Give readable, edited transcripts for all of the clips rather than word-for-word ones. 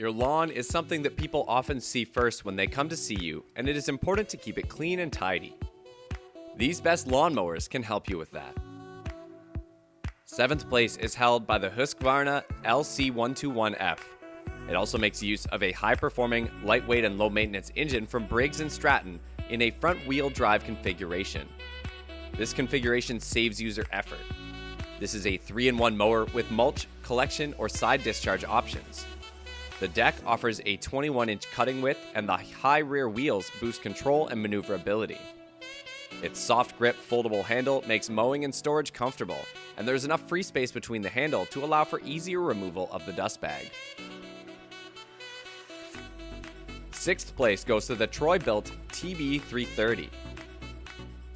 Your lawn is something that people often see first when they come to see you, and it is important to keep it clean and tidy. These best lawn mowers can help you with that. 7th place is held by the Husqvarna LC121F. It also makes use of a high-performing, lightweight, and low-maintenance engine from Briggs & Stratton in a front-wheel drive configuration. This configuration saves user effort. This is a 3-in-1 mower with mulch, collection, or side discharge options. The deck offers a 21-inch cutting width, and the high rear wheels boost control and maneuverability. Its soft grip foldable handle makes mowing and storage comfortable, and there's enough free space between the handle to allow for easier removal of the dust bag. 6th place goes to the Bilt TB330.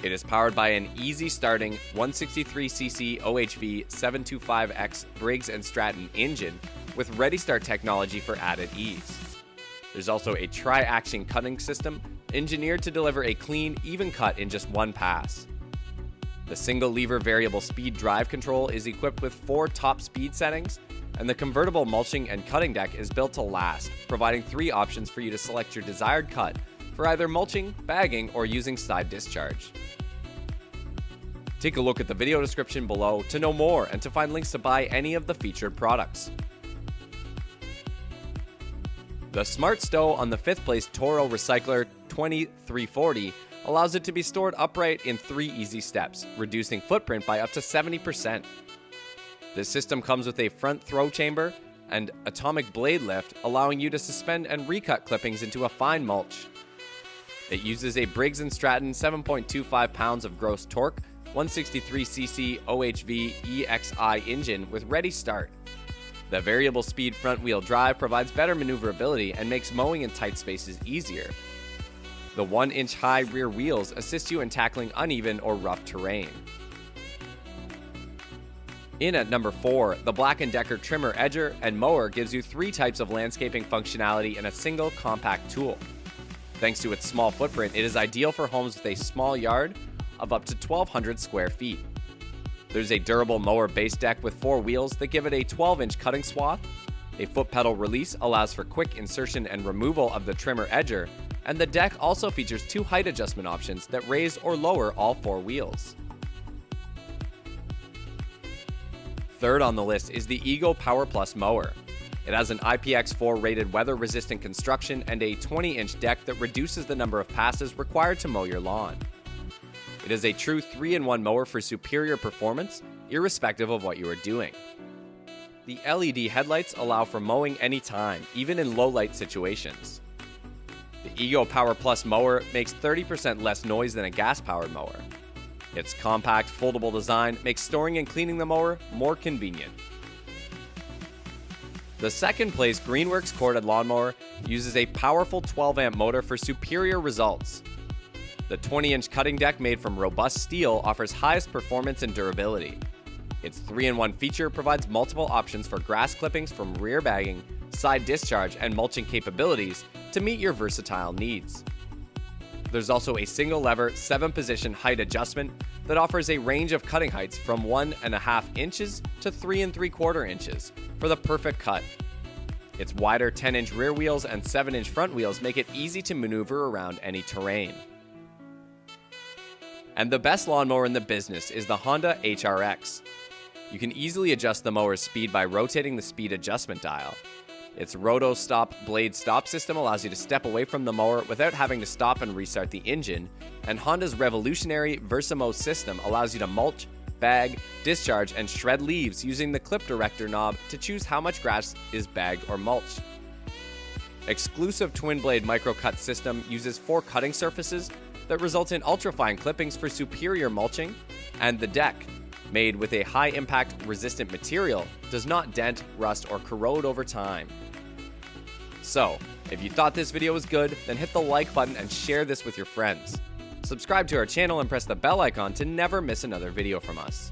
It is powered by an easy-starting 163cc OHV 725X Briggs & Stratton engine with Ready Start technology for added ease. There's also a tri-action cutting system engineered to deliver a clean, even cut in just one pass. The single-lever variable speed drive control is equipped with 4 top speed settings, and the convertible mulching and cutting deck is built to last, providing 3 options for you to select your desired cut for either mulching, bagging, or using side discharge. Take a look at the video description below to know more and to find links to buy any of the featured products. The Smart Stow on the 5th place Toro Recycler 2340 allows it to be stored upright in 3 easy steps, reducing footprint by up to 70%. This system comes with a front throw chamber and atomic blade lift, allowing you to suspend and recut clippings into a fine mulch. It uses a Briggs & Stratton 7.25 pounds of gross torque, 163cc OHV EXI engine with Ready Start. The variable speed front-wheel drive provides better maneuverability and makes mowing in tight spaces easier. The 1-inch high rear wheels assist you in tackling uneven or rough terrain. In at number 4, the BLACK+DECKER Trimmer Edger and Mower gives you 3 types of landscaping functionality in a single compact tool. Thanks to its small footprint, it is ideal for homes with a small yard of up to 1,200 square feet. There's a durable mower base deck with 4 wheels that give it a 12-inch cutting swath. A foot pedal release allows for quick insertion and removal of the trimmer edger, and the deck also features 2 height adjustment options that raise or lower all 4 wheels. Third on the list is the Ego Power Plus mower. It has an IPX4 rated weather-resistant construction and a 20-inch deck that reduces the number of passes required to mow your lawn. It is a true 3-in-1 mower for superior performance, irrespective of what you are doing. The LED headlights allow for mowing anytime, even in low-light situations. The Ego Power Plus mower makes 30% less noise than a gas-powered mower. Its compact, foldable design makes storing and cleaning the mower more convenient. The 2nd place Greenworks corded lawnmower uses a powerful 12-amp motor for superior results. The 20-inch cutting deck made from robust steel offers highest performance and durability. Its 3-in-1 feature provides multiple options for grass clippings from rear bagging, side discharge, and mulching capabilities to meet your versatile needs. There's also a single lever 7-position height adjustment that offers a range of cutting heights from 1.5 inches to 3 3/4 inches for the perfect cut. Its wider 10-inch rear wheels and 7-inch front wheels make it easy to maneuver around any terrain. And the best lawnmower in the business is the Honda HRX. You can easily adjust the mower's speed by rotating the speed adjustment dial. Its Roto Stop blade stop system allows you to step away from the mower without having to stop and restart the engine, and Honda's revolutionary Versamo system allows you to mulch, bag, discharge, and shred leaves using the clip director knob to choose how much grass is bagged or mulched. Exclusive twin-blade micro-cut system uses 4 cutting surfaces that result in ultrafine clippings for superior mulching, and the deck, made with a high-impact resistant material, does not dent, rust, or corrode over time. So, if you thought this video was good, then hit the like button and share this with your friends. Subscribe to our channel and press the bell icon to never miss another video from us.